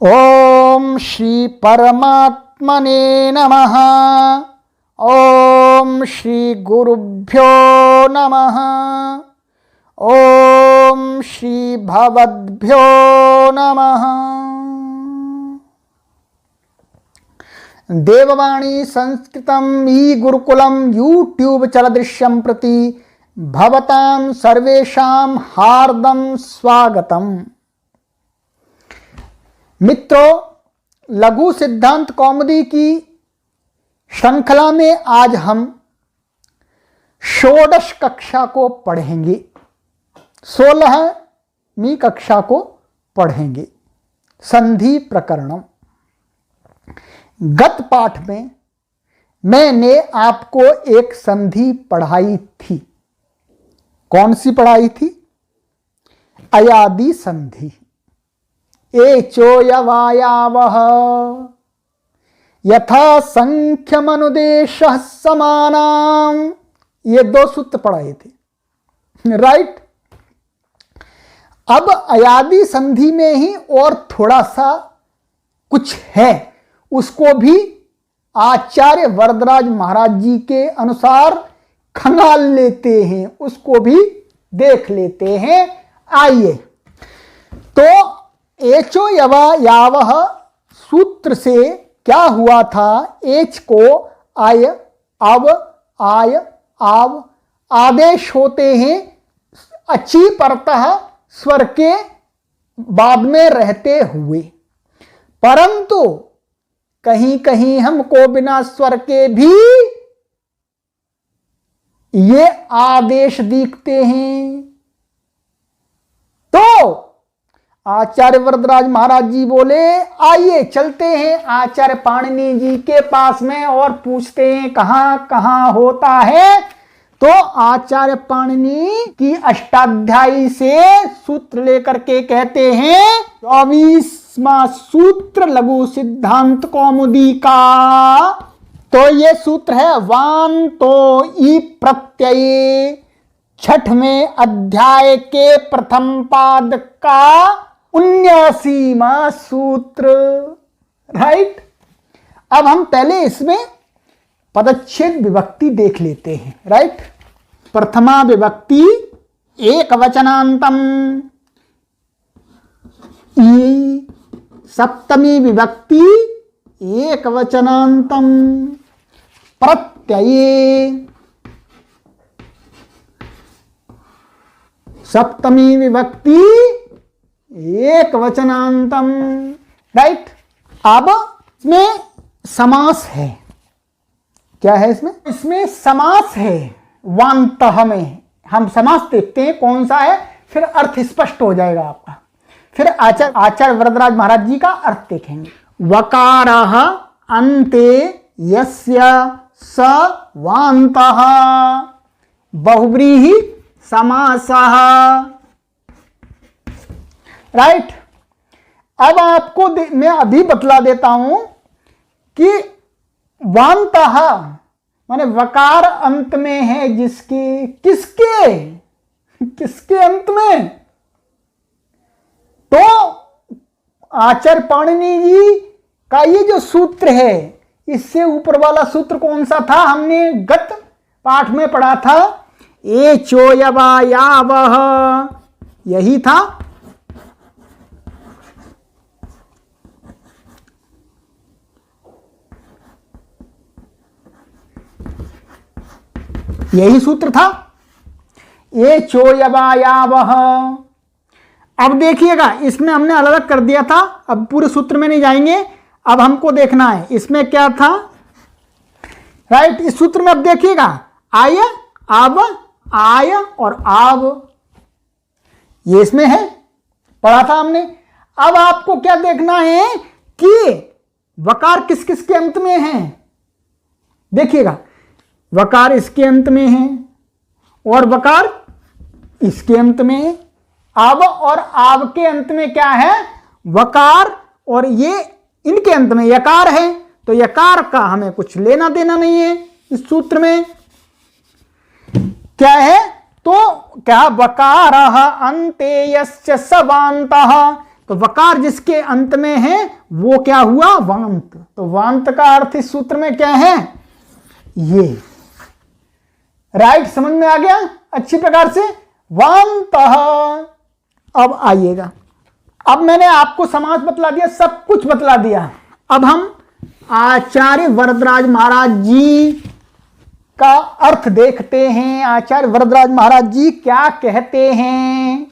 ओम श्री परमात्मने नमः। ओम श्री गुरुभ्यो नमः। ओम श्री भवद्भ्यो नमः। देववाणी संस्कृतम ई गुरुकुलम यूट्यूब चलदृश्यम प्रति भवतां सर्वेषां हार्दं स्वागतम। मित्रों, लघु सिद्धांत कौमुदी की श्रृंखला में आज हम षोडश कक्षा को पढ़ेंगे, 16वीं कक्षा को पढ़ेंगे, संधि प्रकरणम। गत पाठ में मैंने आपको एक संधि पढ़ाई थी। कौन सी पढ़ाई थी? अयादि संधि। एचो यवायावः यथा संख्यमनुदेशः समानां, ये दो सूत्र पढ़ाए थे, राइट। अब अयादि संधि में ही और थोड़ा सा कुछ है, उसको भी आचार्य वरदराज महाराज जी के अनुसार खंगाल लेते हैं, उसको भी देख लेते हैं। आइए, तो एचो यवा यावह सूत्र से क्या हुआ था? एच को आय, अब, आय, आव आदेश होते हैं अची परतः स्वर के बाद में रहते हुए, परंतु कहीं कहीं हमको बिना स्वर के भी ये आदेश दिखते हैं। तो आचार्य वरदराज महाराज जी बोले, आइए चलते हैं आचार्य पाणिनि जी के पास में और पूछते हैं कहां कहां होता है। तो आचार्य पाणिनि की अष्टाध्यायी से सूत्र लेकर के कहते हैं 24वां सूत्र लघु सिद्धांत कौमुदी का। तो ये सूत्र है वान तो ई प्रत्यय, 6वें अध्याय के प्रथम पाद का 79वां सूत्र, राइट। अब हम पहले इसमें पदच्छेद विभक्ति देख लेते हैं, राइट। प्रथमा विभक्ति एक वचनांतम ई, सप्तमी विभक्ति एक वचनांतम प्रत्यये, सप्तमी विभक्ति एक वचनांतम, राइट। अब इसमें समास है। क्या है इसमें? इसमें समास है। वान्तः में हम समास देखते हैं कौन सा है, फिर अर्थ स्पष्ट हो जाएगा आपका। फिर आचार्य वरदराज महाराज जी का अर्थ देखेंगे। वकारः अन्ते यस्य स वान्तः बहुव्रीहि समासः, राइट। अब आपको मैं अभी बतला देता हूं कि वान्तः माने वकार अंत में है जिसके, किसके अंत में? तो आचार्य पाणिनि जी का ये जो सूत्र है, इससे ऊपर वाला सूत्र कौन सा था? हमने गत पाठ में पढ़ा था, एचो यवा यावह, यही था। यही सूत्र था, एचो यवा यावह। अब देखिएगा, इसमें हमने अलग अलग कर दिया था, अब पूरे सूत्र में नहीं जाएंगे। अब हमको देखना है इसमें क्या था, राइट। इस सूत्र में अब देखिएगा, आय, अब, आय और आव, ये इसमें है, पढ़ा था हमने। अब आपको क्या देखना है कि वकार किस किस के अंत में है। देखिएगा, वकार इसके अंत में है और वकार इसके अंत में है। अब और आव के अंत में क्या है? वकार, और ये इनके अंत में यकार है। तो यकार का हमें कुछ लेना देना नहीं है इस सूत्र में। क्या है? तो क्या वकारः अन्ते यस्य सवान्तः, तो वकार जिसके अंत में है वो क्या हुआ, वांत। तो वांत का अर्थ इस सूत्र में क्या है, ये। राइट, समझ में आ गया अच्छी प्रकार से, वांतः। अब आइएगा, अब मैंने आपको समास बतला दिया, सब कुछ बतला दिया। अब हम आचार्य वरदराज महाराज जी का अर्थ देखते हैं। आचार्य वरदराज महाराज जी क्या कहते हैं,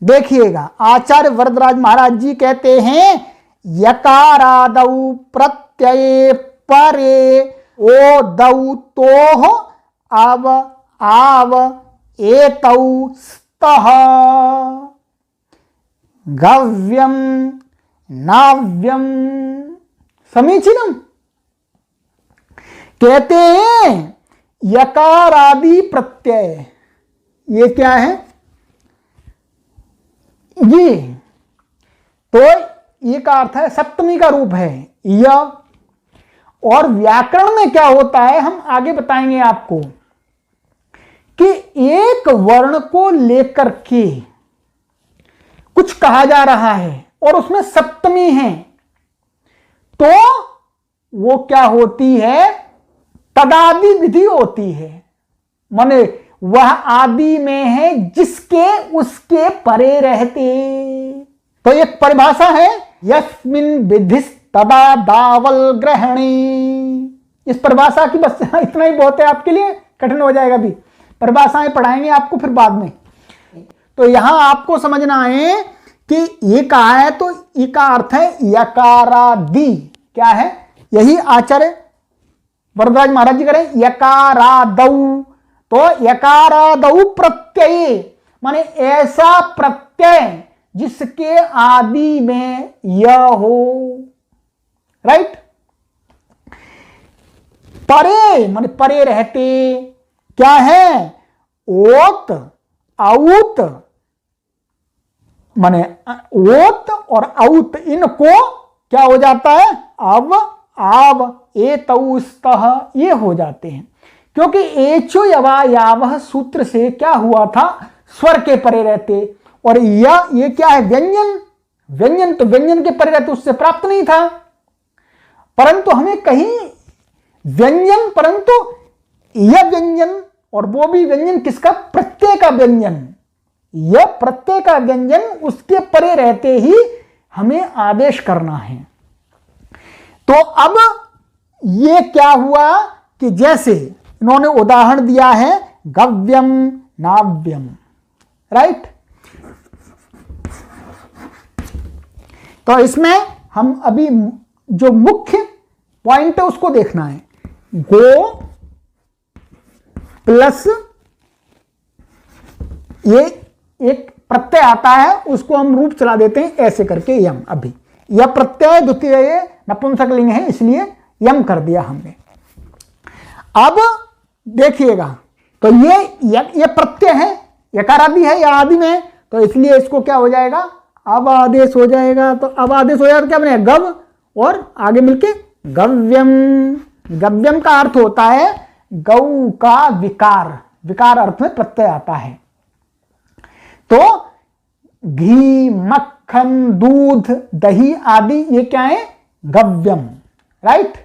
देखिएगा। आचार्य वरदराज महाराज जी कहते हैं, यकारादौ प्रत्यये परे ओ दौ तोह अब आव एतौ स्तः गव्यम नाव्यम। समीचीनम। कहते हैं यकारादि प्रत्यय, ये क्या है, ये तो ये का अर्थ है सप्तमी का रूप है य। और व्याकरण में क्या होता है हम आगे बताएंगे आपको, कि एक वर्ण को लेकर के कुछ कहा जा रहा है और उसमें सप्तमी है, तो वो क्या होती है, तदादि विधि होती है। माने वह आदि में है जिसके उसके परे रहते। तो एक परिभाषा है, यस्मिन् विधिस् तदा दावल ग्रहणी। इस परिभाषा की बस इतना ही बहुत है, आपके लिए कठिन हो जाएगा भी, परिभाषाएं पढ़ाएंगे आपको फिर बाद में। तो यहां आपको समझना है कि ये कहा है, तो ये का अर्थ है यकारादि। क्या है, यही आचार्य वरदराज महाराज जी करें, यकारादौ। तो यकारादौ प्रत्यय माने ऐसा प्रत्यय जिसके आदि में य हो। राइट, परे माने परे रहते। क्या है, ओत औत माने ओत और औत, इनको क्या हो जाता है, अब आव एतौ स्तः, ये हो जाते हैं। क्योंकि एचो यवा यावह सूत्र से क्या हुआ था, स्वर के परे रहते। और ये क्या है, व्यंजन। व्यंजन तो व्यंजन के परे रहते, उससे प्राप्त नहीं था। परंतु हमें कहीं व्यंजन, परंतु यह व्यंजन, और वो भी व्यंजन किसका, प्रत्यय का व्यंजन। यह प्रत्यय का व्यंजन उसके परे रहते ही हमें आदेश करना है। तो अब ये क्या हुआ कि जैसे इन्होंने उदाहरण दिया है गव्यम नाव्यम। राइट, तो इसमें हम अभी जो मुख्य पॉइंट है उसको देखना है। गो प्लस ये एक प्रत्यय आता है, उसको हम रूप चला देते हैं ऐसे करके यम। अभी यह प्रत्यय द्वितीय नपुंसकलिंग है, इसलिए यम कर दिया हमने। अब देखिएगा, तो ये प्रत्यय है, यकारादि है या आदि में, तो इसलिए इसको क्या हो जाएगा, अब आदेश हो जाएगा। तो अब आदेश हो जाएगा तो क्या बनेगा, गव और आगे मिलके गव्यम। गव्यम का अर्थ होता है गौ का विकार, विकार अर्थ में प्रत्यय आता है। तो घी, मक्खन, दूध, दही आदि ये क्या है, गव्यम। राइट,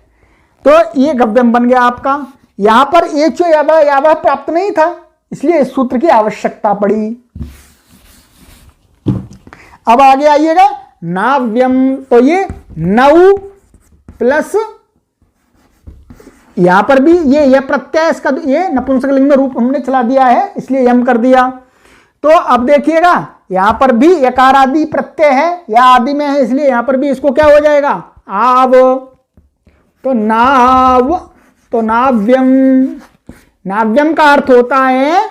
तो ये गव्यम बन गया आपका। यहां पर एचो यावह प्राप्त नहीं था, इसलिए इस सूत्र की आवश्यकता पड़ी। अब आगे आइएगा, नाव्यम। तो ये नौ प्लस यहां पर भी ये प्रत्यय, इसका ये नपुंसकलिंग में रूप हमने चला दिया है, इसलिए यम कर दिया। तो अब देखिएगा, यहां पर भी यकारादि प्रत्यय है या आदि में है, इसलिए यहां पर भी इसको क्या हो जाएगा, आव। तो नाव, तो नाव्यम। नाव्यम का अर्थ होता है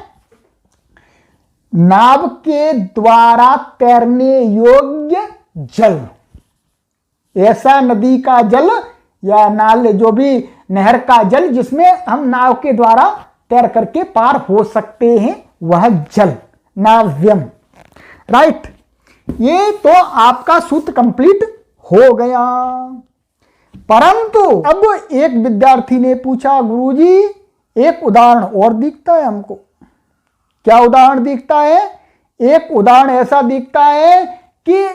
नाव के द्वारा तैरने योग्य जल। ऐसा नदी का जल या नाले, जो भी नहर का जल जिसमें हम नाव के द्वारा तैर करके पार हो सकते हैं, वह जल नाव्यम। राइट, ये तो आपका सूत्र कंप्लीट हो गया। परंतु अब एक विद्यार्थी ने पूछा, गुरुजी एक उदाहरण और दिखता है हमको। क्या उदाहरण दिखता है, एक उदाहरण ऐसा दिखता है कि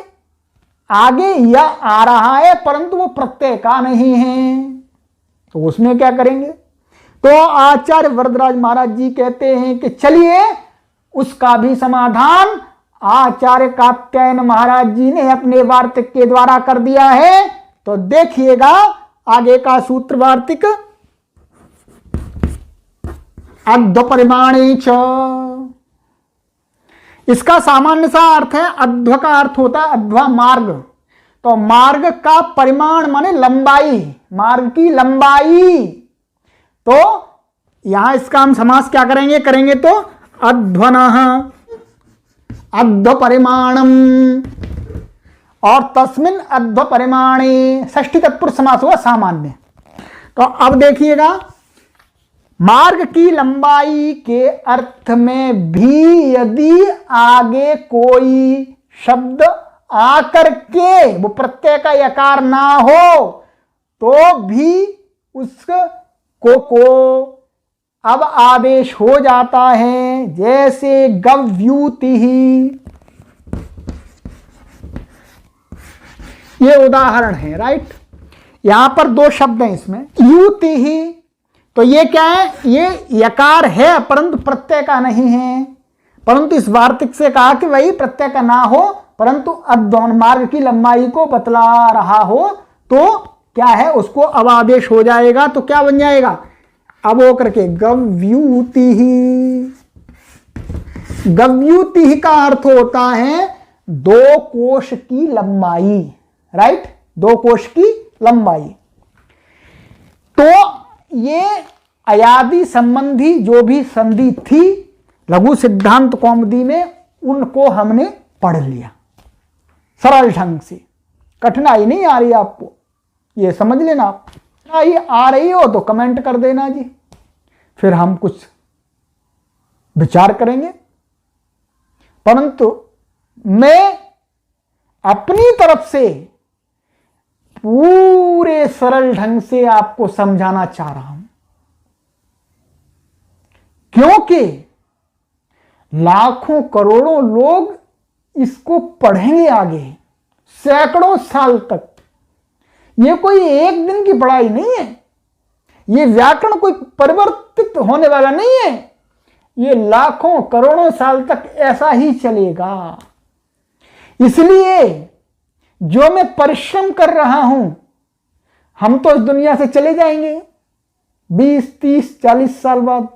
आगे यह आ रहा है परंतु वो प्रत्यय का नहीं है, तो उसमें क्या करेंगे? तो आचार्य वरदराज महाराज जी कहते हैं कि चलिए उसका भी समाधान आचार्य कात्यायन महाराज जी ने अपने वार्तिक के द्वारा कर दिया है। तो देखिएगा आगे का सूत्र वार्तिक। अध्व परिमाणे च, इसका सामान्य सा अर्थ है, अध्व का अर्थ होता है अध्वा मार्ग, तो मार्ग का परिमाण माने लंबाई, मार्ग की लंबाई। तो यहां इसका हम समास क्या करेंगे तो अध्वनः अध्व परिमाणम, और तस्मिन अध्व परिमाणे षष्ठी तत्पुरुष समास हुआ सामान्य। तो अब देखिएगा मार्ग की लंबाई के अर्थ में भी यदि आगे कोई शब्द आकर के वो प्रत्यय का यकार ना हो तो भी उसको अब आदेश हो जाता है, जैसे गव्यूति ही, ये उदाहरण है, राइट। यहां पर दो शब्द हैं इसमें, युति ही, तो ये क्या है? ये यकार है परंतु प्रत्यय का नहीं है, परंतु इस वार्तिक से कहा कि वही प्रत्यय का ना हो परंतु अध्वन मार्ग की लंबाई को बतला रहा हो, तो क्या है उसको अब आदेश हो जाएगा। तो क्या बन जाएगा? अब वो करके गव्यूति ही, गव्यूति ही का अर्थ होता है 2 कोश की लंबाई, राइट, 2 कोश की लंबाई। तो ये अयादि संबंधी जो भी संधि थी लघु सिद्धांत कौमुदी में, उनको हमने पढ़ लिया सरल ढंग से, कठिनाई नहीं आ रही आपको, ये समझ लेना। आप कठिनाई आ रही हो तो कमेंट कर देना जी, फिर हम कुछ विचार करेंगे। परंतु मैं अपनी तरफ से पूरे सरल ढंग से आपको समझाना चाह रहा हूं, क्योंकि लाखों करोड़ों लोग इसको पढ़ेंगे आगे सैकड़ों साल तक। ये कोई एक दिन की पढ़ाई नहीं है, ये व्याकरण कोई परिवर्तित होने वाला नहीं है, ये लाखों करोड़ों साल तक ऐसा ही चलेगा। इसलिए जो मैं परिश्रम कर रहा हूं, हम तो इस दुनिया से चले जाएंगे 20, 30, 40 साल बाद,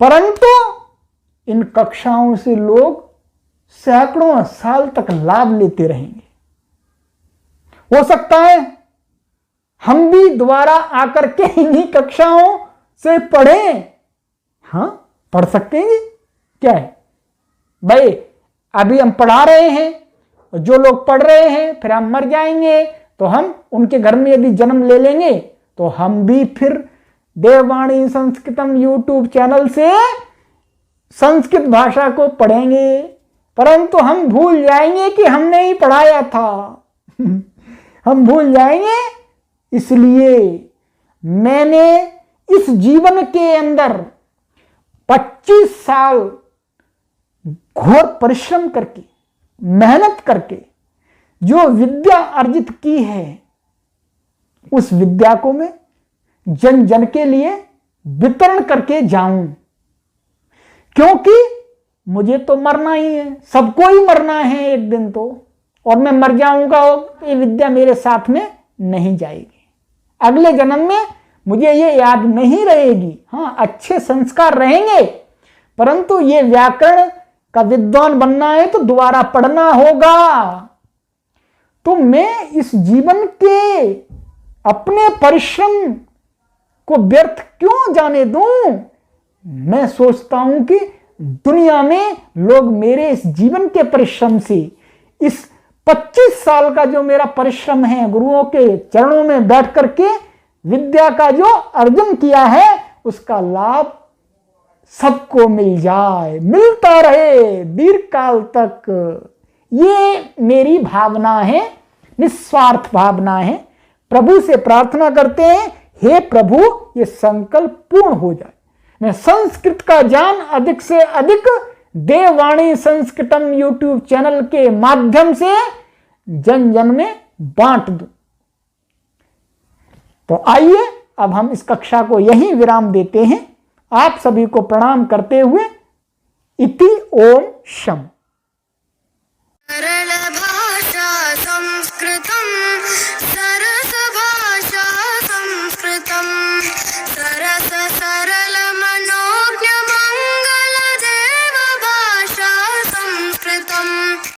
परंतु इन कक्षाओं से लोग सैकड़ों साल तक लाभ लेते रहेंगे। हो सकता है हम भी दोबारा आकर के इन्हीं कक्षाओं से पढ़ें। हाँ, पढ़ सकते हैं। क्या है भाई, अभी हम पढ़ा रहे हैं, जो लोग पढ़ रहे हैं फिर हम मर जाएंगे तो हम उनके घर में यदि जन्म ले लेंगे तो हम भी फिर देववाणी संस्कृतम यूट्यूब चैनल से संस्कृत भाषा को पढ़ेंगे, परंतु हम भूल जाएंगे कि हमने ही पढ़ाया था। हम भूल जाएंगे। इसलिए मैंने इस जीवन के अंदर 25 साल घोर परिश्रम करके, मेहनत करके जो विद्या अर्जित की है, उस विद्या को मैं जन जन के लिए वितरण करके जाऊं, क्योंकि मुझे तो मरना ही है, सबको ही मरना है एक दिन तो, और मैं मर जाऊंगा तो ये विद्या मेरे साथ में नहीं जाएगी। अगले जन्म में मुझे ये याद नहीं रहेगी। हाँ, अच्छे संस्कार रहेंगे, परंतु ये व्याकरण का विद्वान बनना है तो दोबारा पढ़ना होगा। तो मैं इस जीवन के अपने परिश्रम को व्यर्थ क्यों जाने दूं? मैं सोचता हूं कि दुनिया में लोग मेरे इस जीवन के परिश्रम से, इस 25 साल का जो मेरा परिश्रम है, गुरुओं के चरणों में बैठ करके विद्या का जो अर्जन किया है, उसका लाभ सबको मिल जाए, मिलता रहे दीर्घ काल तक। ये मेरी भावना है, निस्वार्थ भावना है। प्रभु से प्रार्थना करते हैं, हे प्रभु ये संकल्प पूर्ण हो जाए। मैं संस्कृत का ज्ञान अधिक से अधिक देववाणी संस्कृतम यूट्यूब चैनल के माध्यम से जन जन में बांट दूं। तो आइए अब हम इस कक्षा को यहीं विराम देते हैं। आप सभी को प्रणाम करते हुए इति ओम शम।